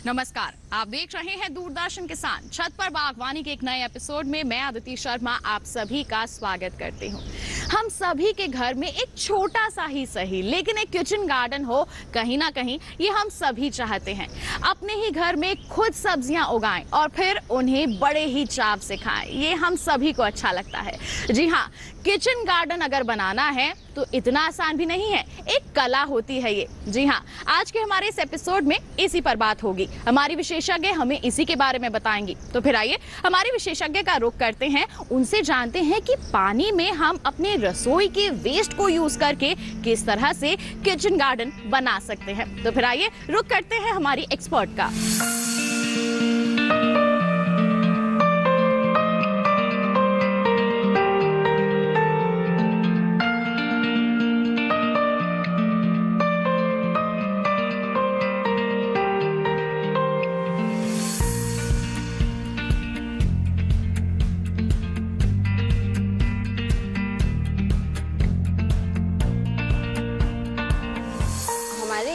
नमस्कार, आप देख रहे हैं दूरदर्शन किसान। छत पर बागवानी के एक नए एपिसोड में मैं अदिति शर्मा आप सभी का स्वागत करती हूं। हम सभी के घर में एक छोटा सा ही सही लेकिन एक किचन गार्डन हो, कहीं ना कहीं ये हम सभी चाहते हैं। अपने ही घर में खुद सब्जियां उगाएं और फिर उन्हें बड़े ही चाव से खाएं, ये हम सभी को अच्छा लगता है। जी हाँ, किचन गार्डन अगर बनाना है तो इतना आसान भी नहीं है, एक कला होती है ये। जी हाँ, आज के हमारे इस एपिसोड में इसी पर बात होगी। हमारी विशेषज्ञ हमें इसी के बारे में बताएंगी। तो फिर आइए हमारी विशेषज्ञ का रुख करते हैं, उनसे जानते हैं कि पानी में हम अपने रसोई के वेस्ट को यूज करके किस तरह से किचन गार्डन बना सकते हैं। तो फिर आइए रुख करते हैं हमारी एक्सपर्ट का।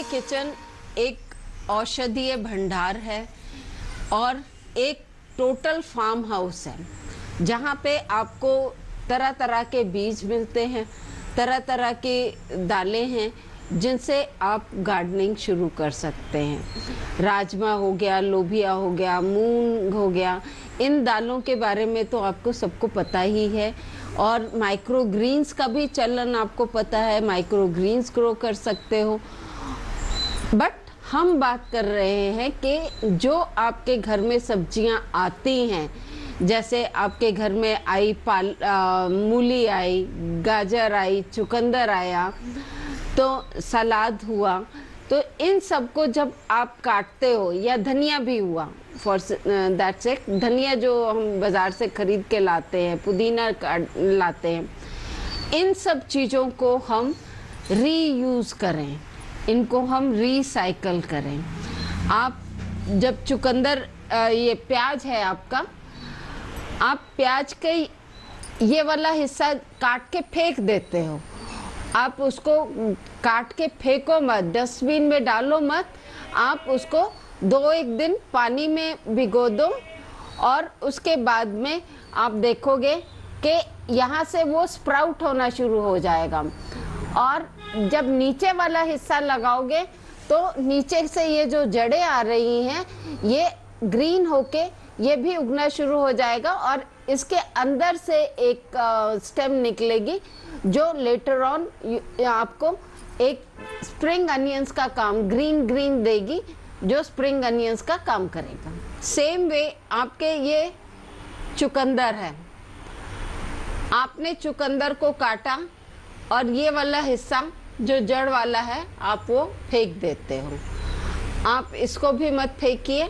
किचन एक औषधीय भंडार है और एक टोटल फार्म हाउस है, जहाँ पे आपको तरह तरह के बीज मिलते हैं, तरह तरह की दालें हैं जिनसे आप गार्डनिंग शुरू कर सकते हैं। राजमा हो गया, लोबिया हो गया, मूंग हो गया, इन दालों के बारे में तो आपको सबको पता ही है। और माइक्रो ग्रीन्स का भी चलन आपको पता है, माइक्रो ग्रीन्स ग्रो कर सकते हो। बट हम बात कर रहे हैं कि जो आपके घर में सब्जियां आती हैं, जैसे आपके घर में आई मूली आई, गाजर आई, चुकंदर आया, तो सलाद हुआ, तो इन सबको जब आप काटते हो, या धनिया भी हुआ फॉर दैट्स इट, धनिया जो हम बाज़ार से खरीद के लाते हैं, पुदीना लाते हैं, इन सब चीज़ों को हम रीयूज़ करें, इनको हम रिसाइकल करें। आप जब चुकंदर ये प्याज है आपका, आप प्याज के ये वाला हिस्सा काट के फेंक देते हो, आप उसको काट के फेंको मत, डस्टबिन में डालो मत, आप उसको 2-1 दिन पानी में भिगो दो और उसके बाद में आप देखोगे कि यहाँ से वो स्प्राउट होना शुरू हो जाएगा। और जब नीचे वाला हिस्सा लगाओगे तो नीचे से ये जो जड़ें आ रही हैं ये ग्रीन होके ये भी उगना शुरू हो जाएगा और इसके अंदर से एक स्टेम निकलेगी जो लेटर ऑन आपको एक स्प्रिंग अनियंस का काम, ग्रीन ग्रीन देगी, जो स्प्रिंग अनियंस का काम करेगा। सेम वे आपके ये चुकंदर है, आपने चुकंदर को काटा और ये वाला हिस्सा जो जड़ वाला है आप वो फेंक देते हो। आप इसको भी मत फेंकिए,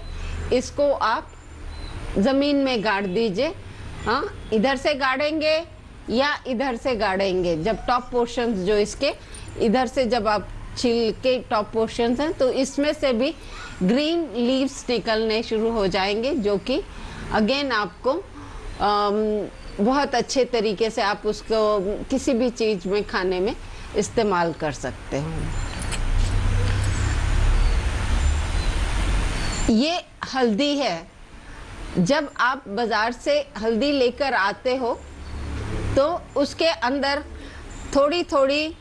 इसको आप ज़मीन में गाड़ दीजिए। हाँ, इधर से गाड़ेंगे या इधर से गाड़ेंगे, जब टॉप पोर्शंस जो इसके इधर से जब आप छील के टॉप पोर्शंस हैं तो इसमें से भी ग्रीन लीव्स निकलने शुरू हो जाएंगे, जो कि अगेन आपको बहुत अच्छे तरीके से आप उसको किसी भी चीज़ में खाने में इस्तेमाल कर सकते हो। ये हल्दी है, जब आप बाज़ार से हल्दी लेकर आते हो तो उसके अंदर थोड़ी थोड़ी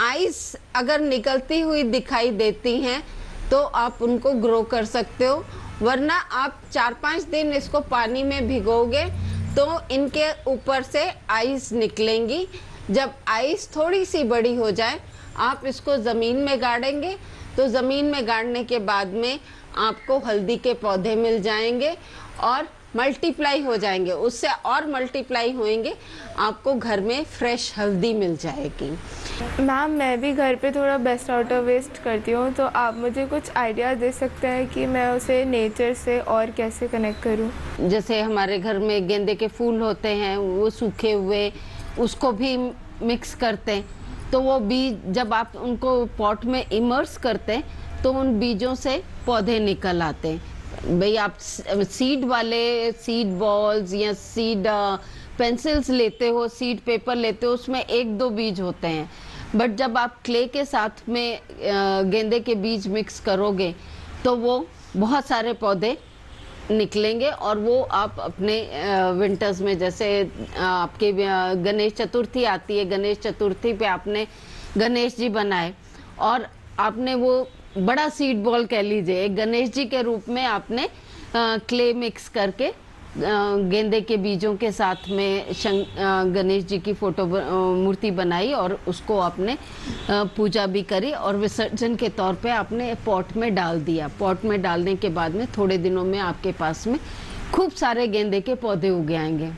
आइस अगर निकलती हुई दिखाई देती हैं तो आप उनको ग्रो कर सकते हो, वरना आप 4-5 दिन इसको पानी में भिगोगे तो इनके ऊपर से आइस निकलेंगी। जब आइस थोड़ी सी बड़ी हो जाए आप इसको ज़मीन में गाड़ेंगे तो ज़मीन में गाड़ने के बाद में आपको हल्दी के पौधे मिल जाएंगे और मल्टीप्लाई हो जाएंगे, उससे और मल्टीप्लाई होंगे, आपको घर में फ्रेश हल्दी मिल जाएगी। मैम, मैं भी घर पे थोड़ा बेस्ट आउट ऑफ वेस्ट करती हूँ, तो आप मुझे कुछ आइडिया दे सकते हैं कि मैं उसे नेचर से और कैसे कनेक्ट करूँ? जैसे हमारे घर में गेंदे के फूल होते हैं, वो सूखे हुए, उसको भी मिक्स करते हैं, तो वो बीज जब आप उनको पॉट में इमर्स करते हैं तो उन बीजों से पौधे निकल आते हैं। भाई आप सीड वाले सीड बॉल्स या सीड पेंसिल्स लेते हो, सीड पेपर लेते हो, उसमें 1-2 बीज होते हैं, बट जब आप क्ले के साथ में गेंदे के बीज मिक्स करोगे तो वो बहुत सारे पौधे निकलेंगे और वो आप अपने विंटर्स में, जैसे आपके गणेश चतुर्थी आती है, गणेश चतुर्थी पे आपने गणेश जी बनाए और आपने वो बड़ा सीड बॉल कह लीजिए, एक गणेश जी के रूप में आपने क्ले मिक्स करके गेंदे के बीजों के साथ में गणेश जी की मूर्ति बनाई और उसको आपने पूजा भी करी और विसर्जन के तौर पे आपने पॉट में डाल दिया। पॉट में डालने के बाद में थोड़े दिनों में आपके पास में खूब सारे गेंदे के पौधे उग आएंगे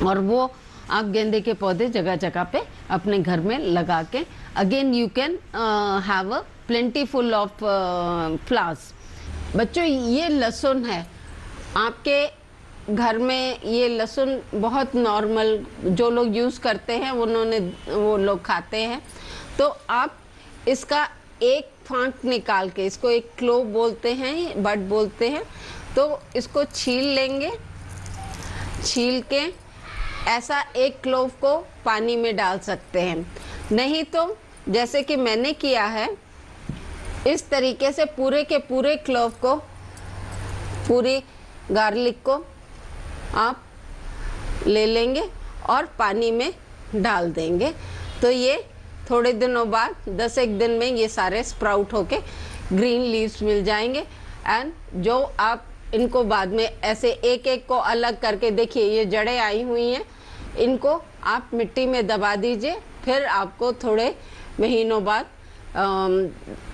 और वो आप गेंदे के पौधे जगह जगह पे अपने घर में लगा के again you can have a plentiful of flowers. बच्चों, ये लहसुन है आपके घर में, ये लहसुन बहुत नॉर्मल जो लोग यूज़ करते हैं वो लोग खाते हैं। तो आप इसका एक फांक निकाल के, इसको एक क्लोव बोलते हैं, बड बोलते हैं, तो इसको छील लेंगे। छील के ऐसा एक क्लोव को पानी में डाल सकते हैं, नहीं तो जैसे कि मैंने किया है इस तरीके से पूरे के पूरे क्लोव को, पूरी गार्लिक को आप ले लेंगे और पानी में डाल देंगे। तो ये थोड़े दिनों बाद 10-1 दिन में ये सारे स्प्राउट होके ग्रीन लीव्स मिल जाएंगे। एंड जो आप इनको बाद में ऐसे एक एक को अलग करके, देखिए ये जड़ें आई हुई हैं, इनको आप मिट्टी में दबा दीजिए। फिर आपको थोड़े महीनों बाद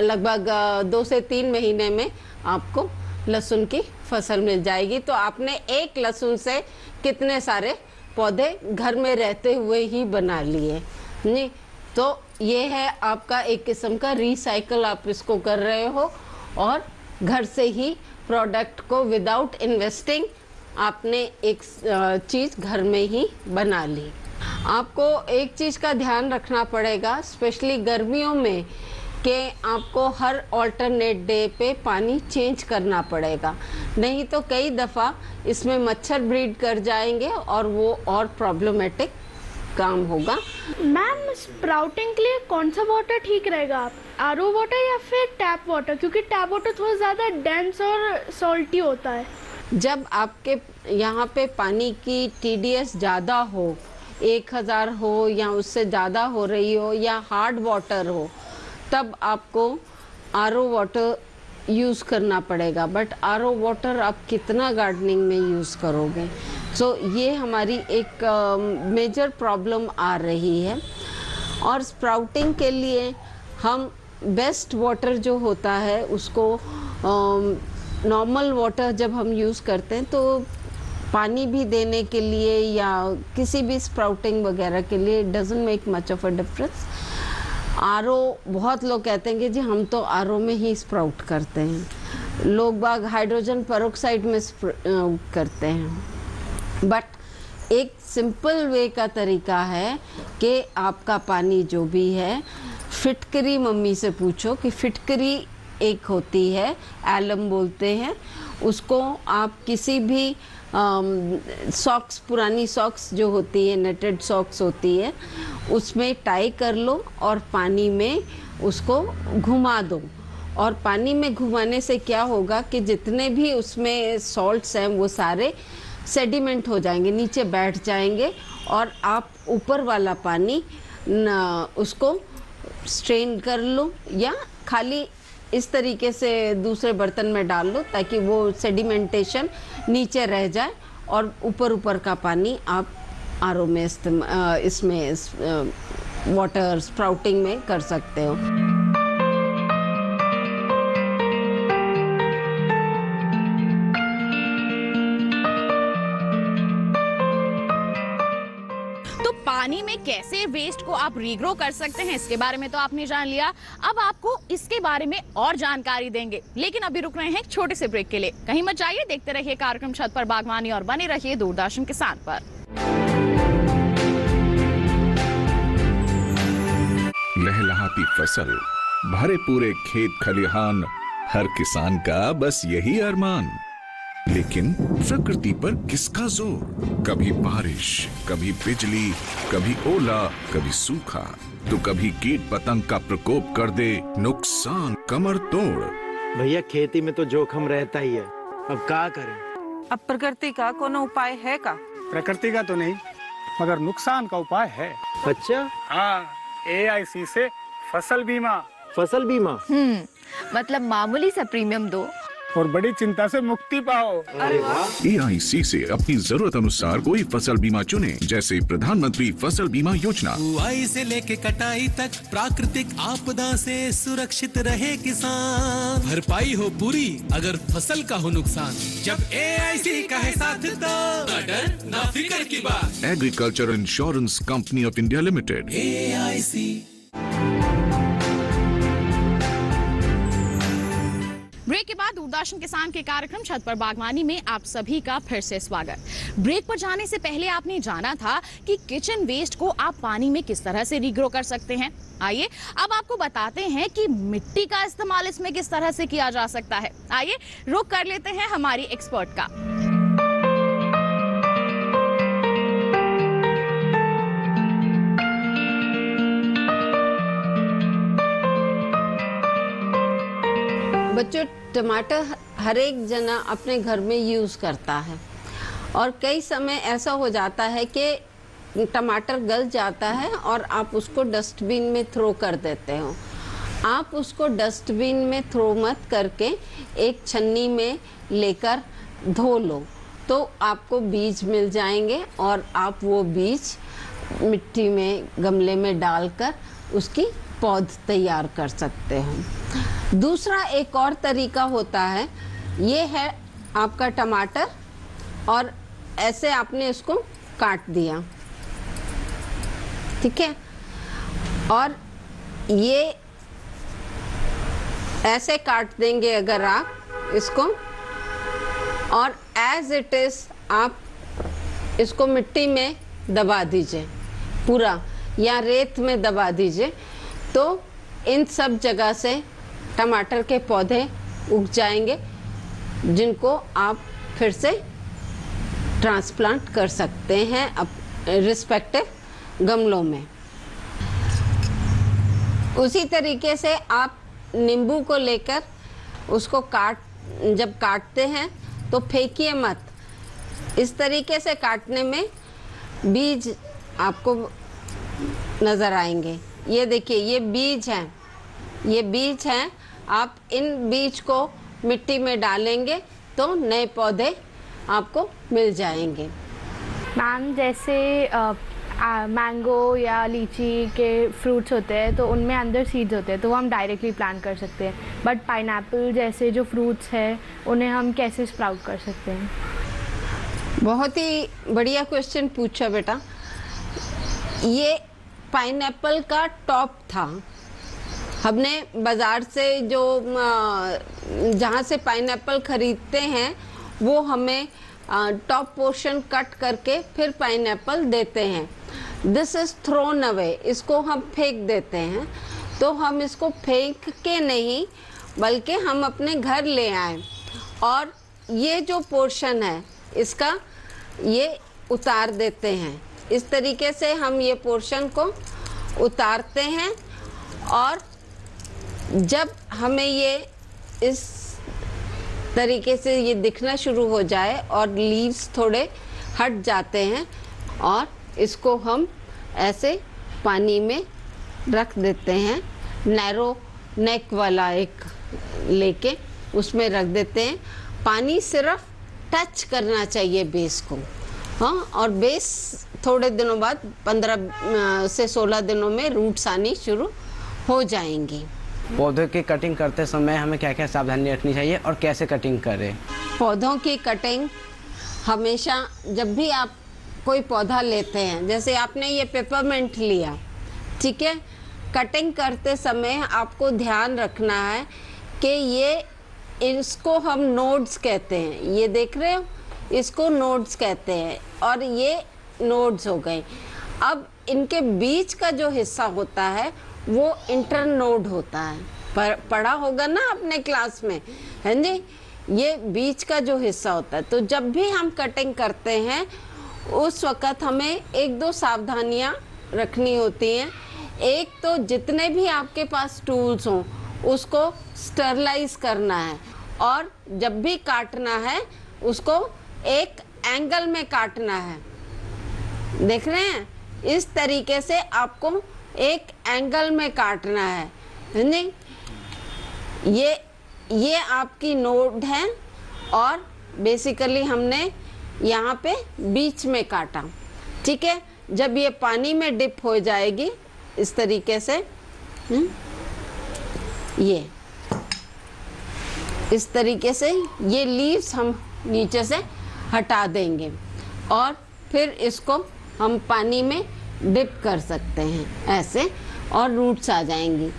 लगभग 2 से 3 महीने में आपको लहसुन की फसल मिल जाएगी। तो आपने एक लहसुन से कितने सारे पौधे घर में रहते हुए ही बना लिए नहीं। तो ये है आपका एक किस्म का रिसाइकल, आप इसको कर रहे हो और घर से ही प्रोडक्ट को विदाउट इन्वेस्टिंग आपने एक चीज़ घर में ही बना ली। आपको एक चीज़ का ध्यान रखना पड़ेगा, स्पेशली गर्मियों में, कि आपको हर ऑल्टरनेट डे पे पानी चेंज करना पड़ेगा, नहीं तो कई दफ़ा इसमें मच्छर ब्रीड कर जाएंगे और वो और प्रॉब्लमेटिक काम होगा। मैम, स्प्राउटिंग के लिए कौन सा वाटर ठीक रहेगा, आरओ वाटर या फिर टैप वाटर? क्योंकि टैप वाटर थोड़ा ज़्यादा डेंस और सॉल्टी होता है। जब आपके यहाँ पे पानी की TDS ज़्यादा हो, 1000 हो या उससे ज़्यादा हो रही हो, या हार्ड वाटर हो, तब आपको आरओ वाटर यूज़ करना पड़ेगा। बट आरओ वाटर आप कितना गार्डनिंग में यूज़ करोगे? सो ये हमारी एक मेजर प्रॉब्लम आ रही है। और स्प्राउटिंग के लिए हम बेस्ट वाटर जो होता है उसको, नॉर्मल वाटर जब हम यूज़ करते हैं तो पानी भी देने के लिए या किसी भी स्प्राउटिंग वगैरह के लिए doesn't make much of a difference. RO, बहुत लोग कहते हैं कि जी हम तो आरओ में ही स्प्राउट करते हैं, लोग बाग हाइड्रोजन पेरोक्साइड में करते हैं। बट एक सिंपल वे का तरीका है कि आपका पानी जो भी है, फिटकरी, मम्मी से पूछो कि फिटकरी एक होती है, एलम बोलते हैं उसको, आप किसी भी सॉक्स, पुरानी सॉक्स जो होती है, नेटेड सॉक्स होती है, उसमें टाई कर लो और पानी में उसको घुमा दो। और पानी में घुमाने से क्या होगा कि जितने भी उसमें सॉल्ट्स हैं वो सारे सेडिमेंट हो जाएंगे, नीचे बैठ जाएंगे और आप ऊपर वाला पानी उसको स्ट्रेन कर लो या खाली इस तरीके से दूसरे बर्तन में डाल लो ताकि वो सेडिमेंटेशन नीचे रह जाए और ऊपर का पानी आप आरओ में इसमें वाटर स्प्राउटिंग में कर सकते हो। पानी में कैसे वेस्ट को आप रीग्रो कर सकते हैं, इसके बारे में तो आपने जान लिया। अब आपको इसके बारे में और जानकारी देंगे, लेकिन अभी रुक रहे हैं एक छोटे से ब्रेक के लिए। कहीं मत जाइए, देखते रहिए कार्यक्रम छत पर बागवानी और बने रहिए दूरदर्शन किसान पर। लहलहाती फसल, भरे पूरे खेत खलिहान, हर किसान का बस यही अरमान। लेकिन प्रकृति पर किसका जोर? कभी बारिश, कभी बिजली, कभी ओला, कभी सूखा, तो कभी कीट पतंग का प्रकोप कर दे नुकसान कमर तोड़। भैया खेती में तो जोखिम रहता ही है, अब क्या करें। अब प्रकृति का कोनो उपाय है का? प्रकृति का तो नहीं, मगर नुकसान का उपाय है। अच्छा, हाँ, AIC से फसल बीमा। फसल बीमा? मतलब मामूली सा प्रीमियम दो और बड़ी चिंता से मुक्ति पाओ। अरे वाह। AIC से अपनी जरूरत अनुसार कोई फसल बीमा चुने, जैसे प्रधानमंत्री फसल बीमा योजना। बुआई से लेके कटाई तक प्राकृतिक आपदा से सुरक्षित रहे किसान, भरपाई हो पूरी अगर फसल का हो नुकसान। जब AIC का है साथ तो ना डर ना फिक्र की बात। Agriculture insurance company of India limited. AIC। Break के बाद दूरदर्शन किसान के कार्यक्रम छत पर बागवानी में आप सभी का फिर से स्वागत। ब्रेक पर जाने से पहले आपने जाना था कि किचन वेस्ट को आप पानी में किस तरह से रीग्रो कर सकते हैं। आइए अब आपको बताते हैं कि मिट्टी का इस्तेमाल इसमें किस तरह से किया जा सकता है। आइए रुक कर लेते हैं हमारी एक्सपर्ट का। बच्चों, टमाटर हर एक जना अपने घर में यूज़ करता है और कई समय ऐसा हो जाता है कि टमाटर गल जाता है और आप उसको डस्टबिन में थ्रो कर देते हो। आप उसको डस्टबिन में थ्रो मत करके एक छन्नी में लेकर धो लो, तो आपको बीज मिल जाएंगे और आप वो बीज मिट्टी में गमले में डालकर उसकी पौध तैयार कर सकते हो। दूसरा एक और तरीका होता है, ये है आपका टमाटर और ऐसे आपने इसको काट दिया, ठीक है, और ये ऐसे काट देंगे अगर आप इसको, और एज इट इज आप इसको मिट्टी में दबा दीजिए पूरा, या रेत में दबा दीजिए, तो इन सब जगह से टमाटर के पौधे उग जाएंगे जिनको आप फिर से ट्रांसप्लांट कर सकते हैं रिस्पेक्टिव गमलों में। उसी तरीके से आप नींबू को लेकर उसको जब काटते हैं तो फेंकिए मत, इस तरीके से काटने में बीज आपको नज़र आएंगे। ये देखिए, ये बीज हैं, ये बीज हैं। आप इन बीज को मिट्टी में डालेंगे तो नए पौधे आपको मिल जाएंगे। मैम, जैसे मैंगो या लीची के फ्रूट्स होते हैं तो उनमें अंदर सीड्स होते हैं, तो वो हम डायरेक्टली प्लांट कर सकते हैं, बट पाइनएप्पल जैसे जो फ्रूट्स हैं उन्हें हम कैसे स्प्राउट कर सकते हैं? बहुत ही बढ़िया क्वेश्चन पूछा बेटा। ये पाइनएप्पल का टॉप था, हमने बाज़ार से जो जहाँ से पाइनएप्पल ख़रीदते हैं वो हमें टॉप पोर्शन कट करके फिर पाइनएप्पल देते हैं। दिस इज़ थ्रोन अवे, इसको हम फेंक देते हैं। तो हम इसको फेंक के नहीं बल्कि हम अपने घर ले आए और ये जो पोर्शन है इसका ये उतार देते हैं। इस तरीके से हम ये पोर्शन को उतारते हैं और जब हमें ये इस तरीके से ये दिखना शुरू हो जाए और लीव्स थोड़े हट जाते हैं और इसको हम ऐसे पानी में रख देते हैं, नैरो नेक वाला एक लेके उसमें रख देते हैं। पानी सिर्फ टच करना चाहिए बेस को, हाँ, और बेस थोड़े दिनों बाद 15 से 16 दिनों में रूट्स आनी शुरू हो जाएंगी। पौधों की कटिंग करते समय हमें क्या क्या सावधानी रखनी चाहिए और कैसे कटिंग करें? पौधों की कटिंग हमेशा जब भी आप कोई पौधा लेते हैं, जैसे आपने ये पेपरमिंट लिया, ठीक है, कटिंग करते समय आपको ध्यान रखना है कि ये इसको हम नोड्स कहते हैं, ये देख रहे हो, इसको नोड्स कहते हैं और ये नोड्स हो गए। अब इनके बीच का जो हिस्सा होता है वो इंटरनोड होता है, पढ़ा होगा ना अपने क्लास में, है जी, ये बीच का जो हिस्सा होता है। तो जब भी हम कटिंग करते हैं उस वक़्त हमें 1-2 सावधानियां रखनी होती हैं। एक तो जितने भी आपके पास टूल्स हों उसको स्टरलाइज करना है। और जब भी काटना है उसको एक एंगल में काटना है। देख रहे हैं, इस तरीके से आपको एक एंगल में काटना है। नहीं, ये आपकी नोड है और बेसिकली हमने यहाँ पे बीच में काटा। ठीक है, जब ये पानी में डिप हो जाएगी इस तरीके से, ये इस तरीके से ये लीव्स हम नीचे से हटा देंगे और फिर इसको हम पानी में डिप कर सकते हैं ऐसे, और रूट्स आ जाएंगी।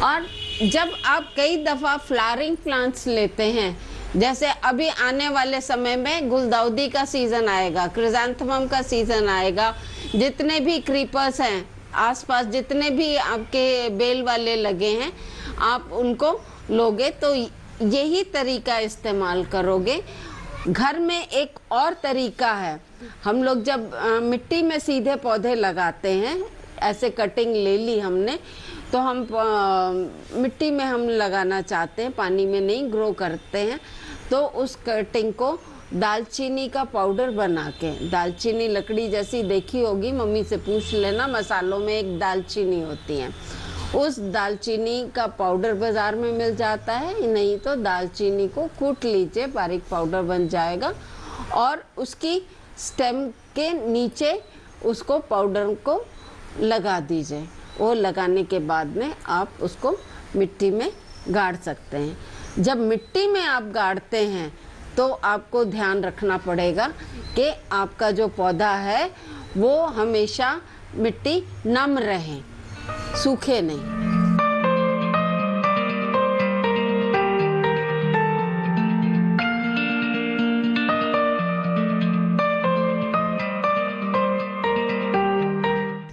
और जब आप कई दफ़ा फ्लावरिंग प्लांट्स लेते हैं, जैसे अभी आने वाले समय में गुलदाउदी का सीज़न आएगा, क्रिसैंथेमम का सीज़न आएगा, जितने भी क्रीपर्स हैं आसपास, जितने भी आपके बेल वाले लगे हैं, आप उनको लोगे तो यही तरीका इस्तेमाल करोगे। घर में एक और तरीका है, हम लोग जब मिट्टी में सीधे पौधे लगाते हैं, ऐसे कटिंग ले ली हमने, तो हम मिट्टी में हम लगाना चाहते हैं, पानी में नहीं ग्रो करते हैं, तो उस कटिंग को दालचीनी का पाउडर बना के, दालचीनी लकड़ी जैसी देखी होगी, मम्मी से पूछ लेना, मसालों में एक दालचीनी होती है, उस दालचीनी का पाउडर बाज़ार में मिल जाता है, नहीं तो दालचीनी को कूट लीजिए, बारीक पाउडर बन जाएगा, और उसकी स्टेम के नीचे उसको पाउडर को लगा दीजिए। वो लगाने के बाद में आप उसको मिट्टी में गाड़ सकते हैं। जब मिट्टी में आप गाड़ते हैं तो आपको ध्यान रखना पड़ेगा कि आपका जो पौधा है वो हमेशा मिट्टी नम रहे, सूखे नहीं।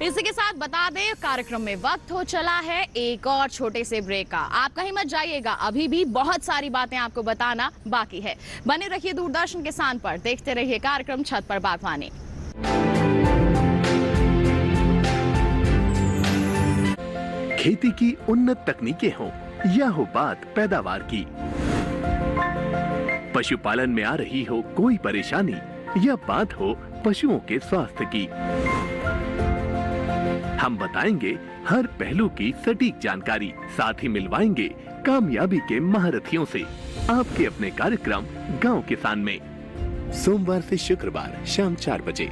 इसी के साथ बता दें, कार्यक्रम में वक्त हो चला है एक और छोटे से ब्रेक का। आप कहीं मत जाइएगा, अभी भी बहुत सारी बातें आपको बताना बाकी है। बने रहिए दूरदर्शन किसान पर, देखते रहिए कार्यक्रम छत पर बागवानी। खेती की उन्नत तकनीकें हों या हो बात पैदावार की, पशुपालन में आ रही हो कोई परेशानी या बात हो पशुओं के स्वास्थ्य की, हम बताएंगे हर पहलू की सटीक जानकारी, साथ ही मिलवाएंगे कामयाबी के महारथियों से। आपके अपने कार्यक्रम गांव किसान में, सोमवार से शुक्रवार शाम 4 बजे।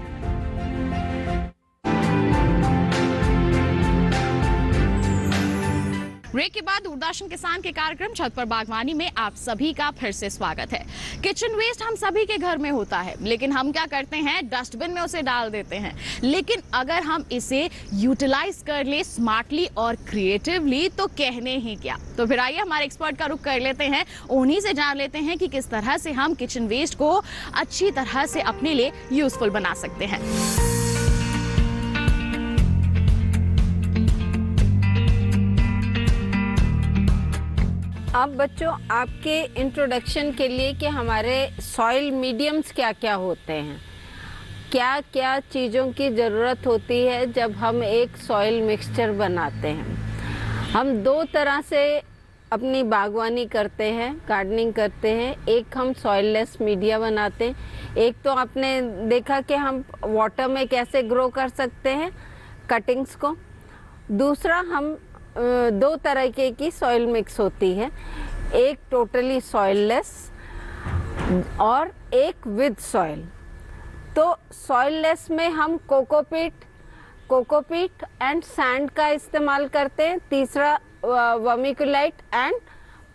ब्रेक के बाद दूरदर्शन किसान के कार्यक्रम छत पर बागवानी में आप सभी का फिर से स्वागत है। किचन वेस्ट हम सभी के घर में होता है, लेकिन हम क्या करते हैं, डस्टबिन में उसे डाल देते हैं। लेकिन अगर हम इसे यूटिलाइज कर ले स्मार्टली और क्रिएटिवली तो कहने ही क्या। तो फिर आइए हमारे एक्सपर्ट का रुख कर लेते हैं, उन्हीं से जान लेते हैं कि किस तरह से हम किचन वेस्ट को अच्छी तरह से अपने लिए यूजफुल बना सकते हैं। अब बच्चों, आपके इंट्रोडक्शन के लिए कि हमारे सॉइल मीडियम्स क्या क्या होते हैं, क्या क्या चीज़ों की ज़रूरत होती है जब हम एक सॉइल मिक्सचर बनाते हैं। हम दो तरह से अपनी बागवानी करते हैं, गार्डनिंग करते हैं। एक हम सॉइललेस मीडिया बनाते हैं, एक तो आपने देखा कि हम वाटर में कैसे ग्रो कर सकते हैं कटिंग्स को। दूसरा, हम दो तरह की सॉइल मिक्स होती है, एक टोटली सॉइललेस और एक विद सॉइल। तो सॉइललेस में हम कोकोपीट एंड सैंड का इस्तेमाल करते हैं। तीसरा वर्मिकुलाइट एंड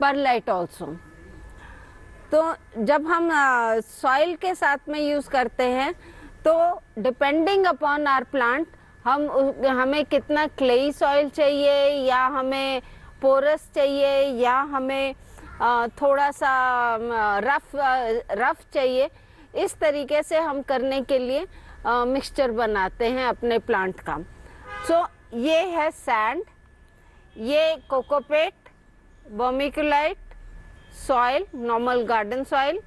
परलाइट ऑल्सो। तो जब हम सॉइल के साथ में यूज़ करते हैं तो डिपेंडिंग अपॉन आवर प्लांट हमें कितना क्लेई सॉइल चाहिए, या हमें पोरस चाहिए, या हमें थोड़ा सा रफ चाहिए, इस तरीके से हम करने के लिए मिक्सचर बनाते हैं अपने प्लांट का। सो ये है सैंड, ये cocopeat, vermiculite, soil, normal garden soil,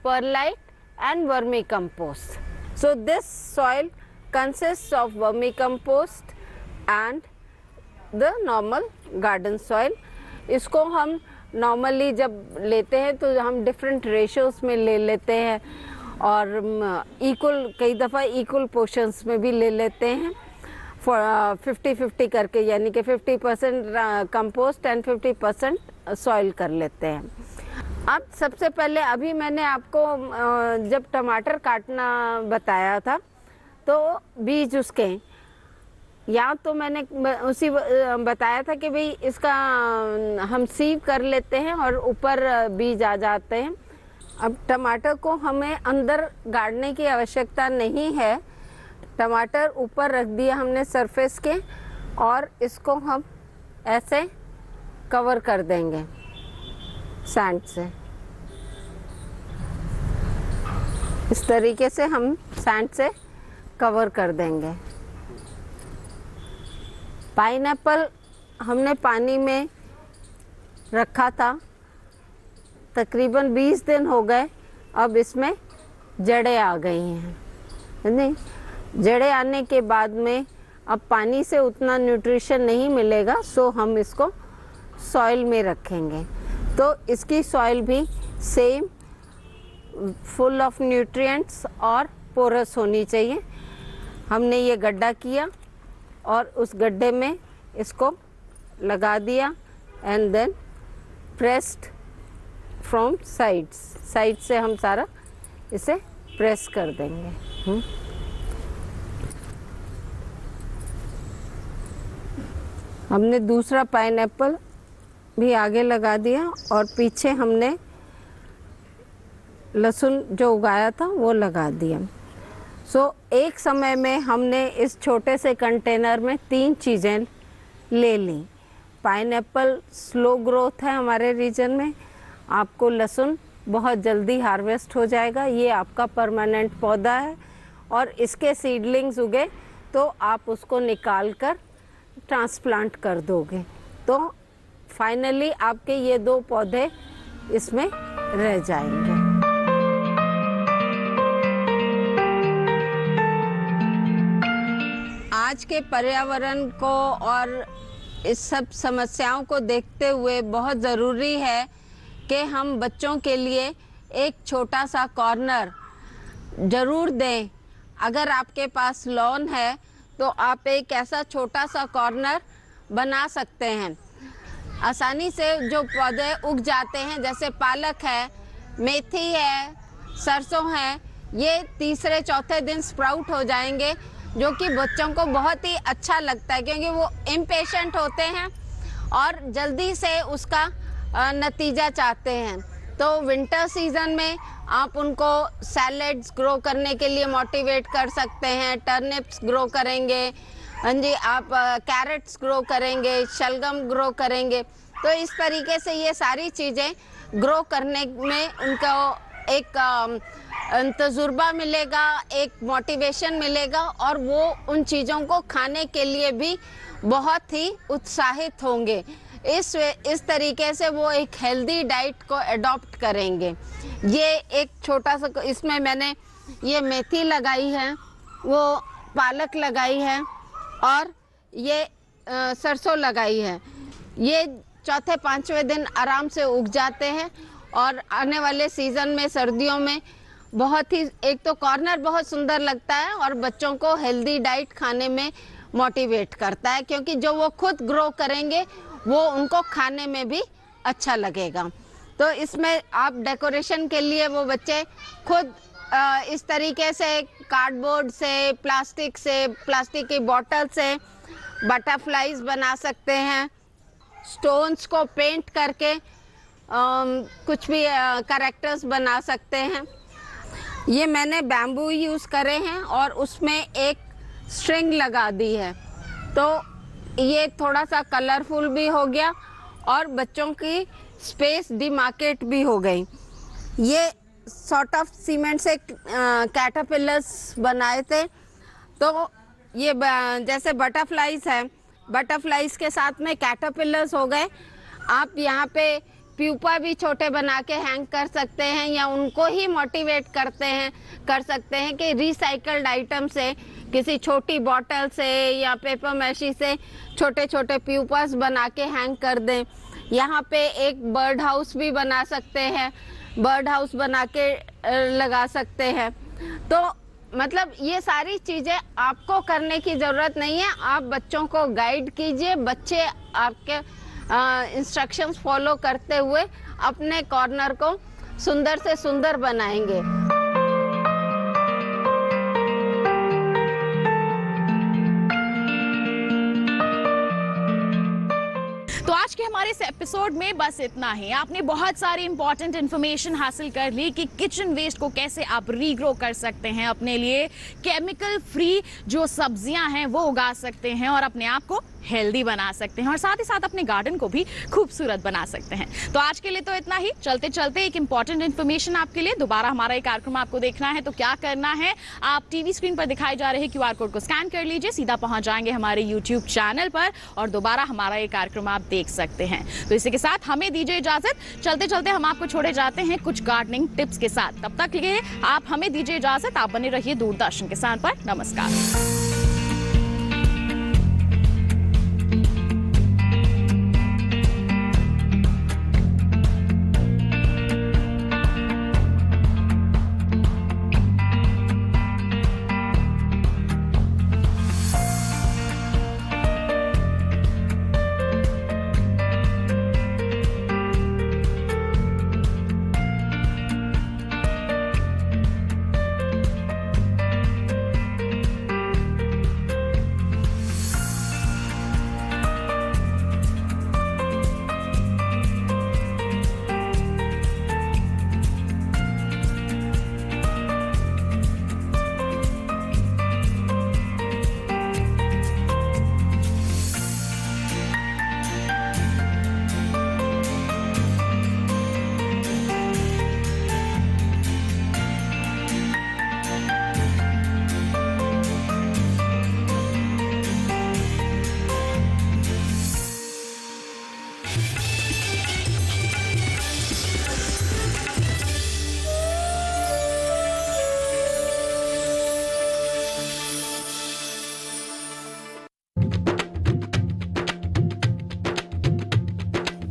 perlite and vermicompost. So this soil consists of vermicompost and the normal garden soil. इसको हम नॉर्मली जब लेते हैं तो हम डिफरेंट रेशियोज में ले लेते हैं और इक्वल, कई दफ़ा इक्वल पोर्शंस में भी ले लेते हैं 50-50 करके, यानी कि 50% कंपोस्ट एंड 50% सॉइल कर लेते हैं। अब सबसे पहले अभी मैंने आपको जब टमाटर काटना बताया था तो बीज उसके, या तो मैंने उसी बताया था कि भाई इसका हम सीव कर लेते हैं और ऊपर बीज आ जाते हैं। अब टमाटर को हमें अंदर गाड़ने की आवश्यकता नहीं है, टमाटर ऊपर रख दिया हमने सरफेस के और इसको हम ऐसे कवर कर देंगे सैंड से। इस तरीके से हम सैंड से कवर कर देंगे। पाइनएप्पल हमने पानी में रखा था, तकरीबन 20 दिन हो गए। अब इसमें जड़ें आ गई हैं, नहीं? जड़ें आने के बाद में अब पानी से उतना न्यूट्रिशन नहीं मिलेगा, सो हम इसको सॉइल में रखेंगे। तो इसकी सॉइल भी सेम फुल ऑफ न्यूट्रिएंट्स और पोरस होनी चाहिए। हमने ये गड्ढा किया और उस गड्ढे में इसको लगा दिया and then pressed from sides, side से हम सारा इसे प्रेस कर देंगे। हमने दूसरा पाइनएप्पल भी आगे लगा दिया और पीछे हमने लहसुन जो उगाया था वो लगा दिया। सो एक समय में हमने इस छोटे से कंटेनर में 3 चीज़ें ले ली। पाइनएप्पल स्लो ग्रोथ है हमारे रीजन में, आपको लहसुन बहुत जल्दी हार्वेस्ट हो जाएगा, ये आपका परमानेंट पौधा है और इसके सीडलिंग्स उगे तो आप उसको निकाल कर ट्रांसप्लांट कर दोगे, तो फाइनली आपके ये 2 पौधे इसमें रह जाएंगे। आज के पर्यावरण को और इस सब समस्याओं को देखते हुए बहुत ज़रूरी है कि हम बच्चों के लिए एक छोटा सा कॉर्नर ज़रूर दें। अगर आपके पास लॉन है तो आप एक ऐसा छोटा सा कॉर्नर बना सकते हैं। आसानी से जो पौधे उग जाते हैं, जैसे पालक है, मेथी है, सरसों है, ये तीसरे चौथे दिन स्प्राउट हो जाएंगे, जो कि बच्चों को बहुत ही अच्छा लगता है क्योंकि वो इम्पेशेंट होते हैं और जल्दी से उसका नतीजा चाहते हैं। तो विंटर सीजन में आप उनको सैलेड्स ग्रो करने के लिए मोटिवेट कर सकते हैं, टर्निप्स ग्रो करेंगे, हाँ जी, आप कैरेट्स ग्रो करेंगे, शलगम ग्रो करेंगे। तो इस तरीके से ये सारी चीज़ें ग्रो करने में उनको एक तजुर्बा मिलेगा, एक मोटिवेशन मिलेगा और वो उन चीज़ों को खाने के लिए भी बहुत ही उत्साहित होंगे। इस तरीके से वो एक हेल्दी डाइट को अडॉप्ट करेंगे। ये एक छोटा सा, इसमें मैंने ये मेथी लगाई है, वो पालक लगाई है और ये सरसों लगाई है। ये चौथे 5वें दिन आराम से उग जाते हैं और आने वाले सीज़न में सर्दियों में बहुत ही, एक तो कॉर्नर बहुत सुंदर लगता है और बच्चों को हेल्दी डाइट खाने में मोटिवेट करता है, क्योंकि जो वो खुद ग्रो करेंगे वो उनको खाने में भी अच्छा लगेगा। तो इसमें आप डेकोरेशन के लिए वो बच्चे खुद इस तरीके से कार्डबोर्ड से, प्लास्टिक की बॉटल से बटरफ्लाईज बना सकते हैं, स्टोन्स को पेंट करके कुछ भी कैरेक्टर्स बना सकते हैं। ये मैंने बैम्बू यूज़ करे हैं और उसमें एक स्ट्रिंग लगा दी है, तो ये थोड़ा सा कलरफुल भी हो गया और बच्चों की स्पेस डिमार्केट भी हो गई। ये सॉर्ट ऑफ सीमेंट से कैटरपिलर्स बनाए थे, तो ये जैसे बटरफ्लाईज है, बटरफ्लाईज के साथ में कैटरपिलर्स हो गए। आप यहाँ पे प्यूपा भी छोटे बना के हैंग कर सकते हैं या उनको ही मोटिवेट कर सकते हैं कि रिसाइकल्ड आइटम से, किसी छोटी बॉटल से या पेपर मैशी से छोटे छोटे प्यूपास बना के हैंग कर दें, यहाँ पे एक बर्ड हाउस भी बना सकते हैं, बर्ड हाउस बना के लगा सकते हैं। तो मतलब ये सारी चीजें आपको करने की जरूरत नहीं है, आप बच्चों को गाइड कीजिए, बच्चे आपके इंस्ट्रक्शंस फॉलो करते हुए अपने कॉर्नर को सुंदर से सुंदर बनाएंगे। तो आज के हमारे इस एपिसोड में बस इतना ही। आपने बहुत सारी इंपॉर्टेंट इन्फॉर्मेशन हासिल कर ली कि किचन वेस्ट को कैसे आप रीग्रो कर सकते हैं, अपने लिए केमिकल फ्री जो सब्जियां हैं वो उगा सकते हैं और अपने आप को हेल्दी बना सकते हैं और साथ ही साथ अपने गार्डन को भी खूबसूरत बना सकते हैं। तो आज के लिए तो इतना ही। चलते चलते एक इंपॉर्टेंट इन्फॉर्मेशन आपके लिए, दोबारा हमारा ये कार्यक्रम आपको देखना है तो क्या करना है, आप टीवी स्क्रीन पर दिखाई जा रहे QR कोड को स्कैन कर लीजिए, सीधा पहुंच जाएंगे हमारे YouTube चैनल पर और दोबारा हमारा ये कार्यक्रम आप देख सकते हैं। तो इसी के साथ हमें दीजिए इजाजत। चलते चलते हम आपको छोड़े जाते हैं कुछ गार्डनिंग टिप्स के साथ। तब तक लिए आप हमें दीजिए इजाजत। आप बने रहिए दूरदर्शन किसान पर। नमस्कार।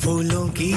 फूलों की